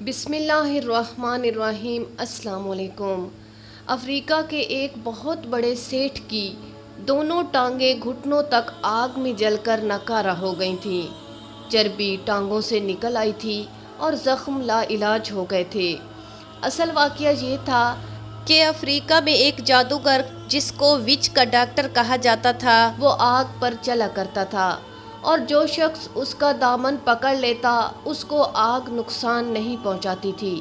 بسم اللہ الرحمن الرحیم۔ السلام علیکم۔ افریقہ کے ایک بہت بڑے سیٹھ کی دونوں ٹانگیں گھٹنوں تک آگ میں جل کر ناکارہ ہو گئی تھیں۔ چربی ٹانگوں سے نکل آئی تھی اور زخم لا علاج ہو گئے تھے۔ اصل واقعہ یہ تھا کہ افریقہ میں ایک جادوگر جس کو وچ کا ڈاکٹر کہا جاتا تھا وہ آگ پر چلا کرتا تھا، اور جو شخص اس کا دامن پکڑ لیتا اس کو آگ نقصان نہیں پہنچاتی تھی۔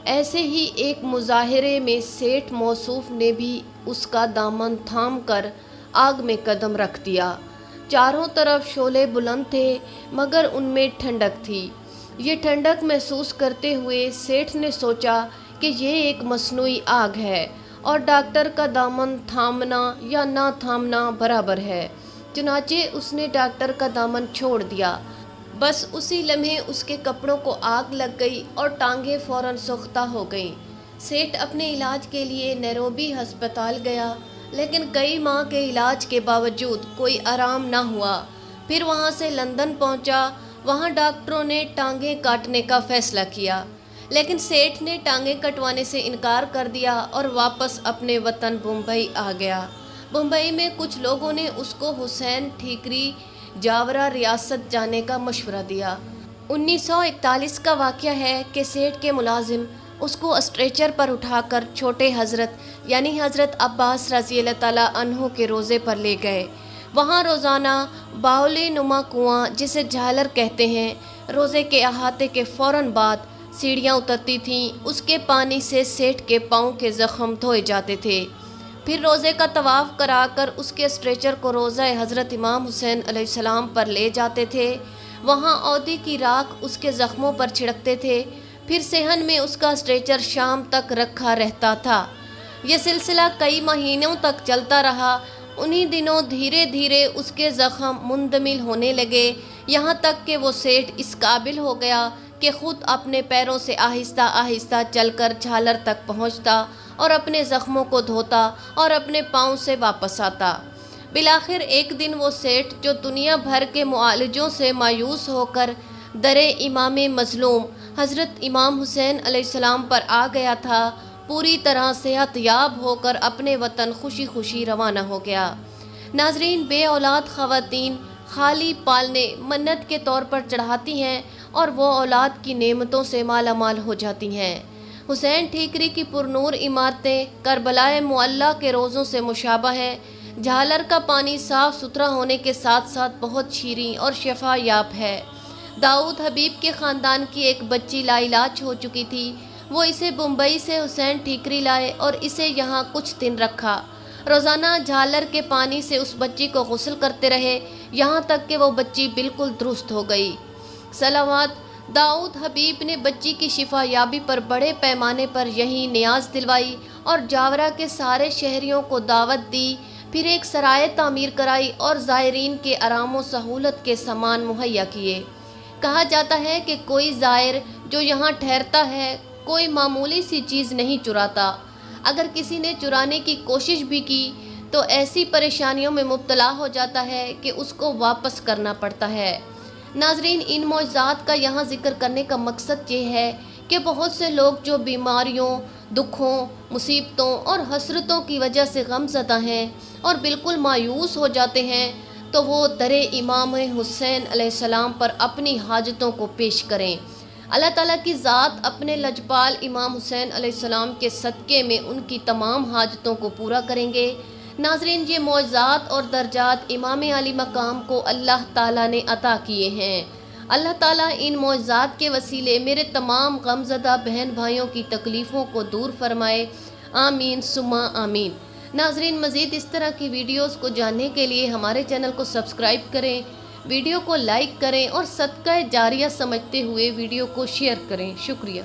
ایسے ہی ایک مظاہرے میں سیٹھ موصوف نے بھی اس کا دامن تھام کر آگ میں قدم رکھ دیا۔ چاروں طرف شعلے بلند تھے مگر ان میں ٹھنڈک تھی۔ یہ ٹھنڈک محسوس کرتے ہوئے سیٹھ نے سوچا کہ یہ ایک مصنوعی آگ ہے اور ڈاکٹر کا دامن تھامنا یا نہ تھامنا برابر ہے۔ چنانچہ اس نے ڈاکٹر کا دامن چھوڑ دیا۔ بس اسی لمحے اس کے کپڑوں کو آگ لگ گئی اور ٹانگیں فوراً سوختہ ہو گئیں۔ سیٹھ اپنے علاج کے لیے نیروبی ہسپتال گیا، لیکن کئی ماہ کے علاج کے باوجود کوئی آرام نہ ہوا۔ پھر وہاں سے لندن پہنچا۔ وہاں ڈاکٹروں نے ٹانگیں کاٹنے کا فیصلہ کیا، لیکن سیٹھ نے ٹانگیں کٹوانے سے انکار کر دیا اور واپس اپنے وطن بمبئی آ گیا۔ بمبئی میں کچھ لوگوں نے اس کو حسین ٹھیکری جاورہ ریاست جانے کا مشورہ دیا۔ 1941 کا واقعہ ہے کہ سیٹھ کے ملازم اس کو اسٹریچر پر اٹھا کر چھوٹے حضرت یعنی حضرت عباس رضی اللہ تعالیٰ عنہ کے روضے پر لے گئے۔ وہاں روزانہ باؤلی نما کنواں جسے جھالر کہتے ہیں، روضے کے احاطے کے فوراً بعد سیڑھیاں اترتی تھیں۔ اس کے پانی سے سیٹھ کے پاؤں کے زخم دھوئے جاتے تھے۔ پھر روضے کا طواف کرا کر اس کے اسٹریچر کو روضہ حضرت امام حسین علیہ السلام پر لے جاتے تھے۔ وہاں عودی کی راکھ اس کے زخموں پر چھڑکتے تھے۔ پھر صحن میں اس کا اسٹریچر شام تک رکھا رہتا تھا۔ یہ سلسلہ کئی مہینوں تک چلتا رہا۔ انہی دنوں دھیرے دھیرے اس کے زخم مندمل ہونے لگے، یہاں تک کہ وہ سیٹھ اس قابل ہو گیا کہ خود اپنے پیروں سے آہستہ آہستہ چل کر جھالر تک پہنچتا اور اپنے زخموں کو دھوتا اور اپنے پاؤں سے واپس آتا۔ بالآخر ایک دن وہ سیٹھ جو دنیا بھر کے معالجوں سے مایوس ہو کر در امام مظلوم حضرت امام حسین علیہ السلام پر آ گیا تھا، پوری طرح صحت یاب ہو کر اپنے وطن خوشی خوشی روانہ ہو گیا۔ ناظرین، بے اولاد خواتین خالی پالنے منت کے طور پر چڑھاتی ہیں اور وہ اولاد کی نعمتوں سے مالا مال ہو جاتی ہیں۔ حسین ٹھیکری کی پرنور عمارتیں کربلائے معلیٰ کے روضوں سے مشابہ ہیں۔ جھالر کا پانی صاف ستھرا ہونے کے ساتھ ساتھ بہت شیریں اور شفا یاب ہے۔ داؤد حبیب کے خاندان کی ایک بچی لا علاج ہو چکی تھی۔ وہ اسے بمبئی سے حسین ٹھیکری لائے اور اسے یہاں کچھ دن رکھا۔ روزانہ جھالر کے پانی سے اس بچی کو غسل کرتے رہے، یہاں تک کہ وہ بچی بالکل درست ہو گئی۔ صلوات۔ داؤد حبیب نے بچی کی شفا یابی پر بڑے پیمانے پر یہی نیاز دلوائی اور جاورہ کے سارے شہریوں کو دعوت دی۔ پھر ایک سرائے تعمیر کرائی اور زائرین کے آرام و سہولت کے سامان مہیا کیے۔ کہا جاتا ہے کہ کوئی زائر جو یہاں ٹھہرتا ہے کوئی معمولی سی چیز نہیں چراتا۔ اگر کسی نے چرانے کی کوشش بھی کی تو ایسی پریشانیوں میں مبتلا ہو جاتا ہے کہ اس کو واپس کرنا پڑتا ہے۔ ناظرین، ان معجزات کا یہاں ذکر کرنے کا مقصد یہ ہے کہ بہت سے لوگ جو بیماریوں، دکھوں، مصیبتوں اور حسرتوں کی وجہ سے غم زدہ ہیں اور بالکل مایوس ہو جاتے ہیں، تو وہ در امام حسین علیہ السلام پر اپنی حاجتوں کو پیش کریں۔ اللہ تعالیٰ کی ذات اپنے لجپال امام حسین علیہ السلام کے صدقے میں ان کی تمام حاجتوں کو پورا کریں گے۔ ناظرین، یہ معجزات اور درجات امام علی مقام کو اللہ تعالیٰ نے عطا کیے ہیں۔ اللہ تعالیٰ ان معجزات کے وسیلے میرے تمام غم زدہ بہن بھائیوں کی تکلیفوں کو دور فرمائے، آمین ثم آمین۔ ناظرین، مزید اس طرح کی ویڈیوز کو جاننے کے لیے ہمارے چینل کو سبسکرائب کریں، ویڈیو کو لائک کریں اور صدقہ جاریہ سمجھتے ہوئے ویڈیو کو شیئر کریں۔ شکریہ۔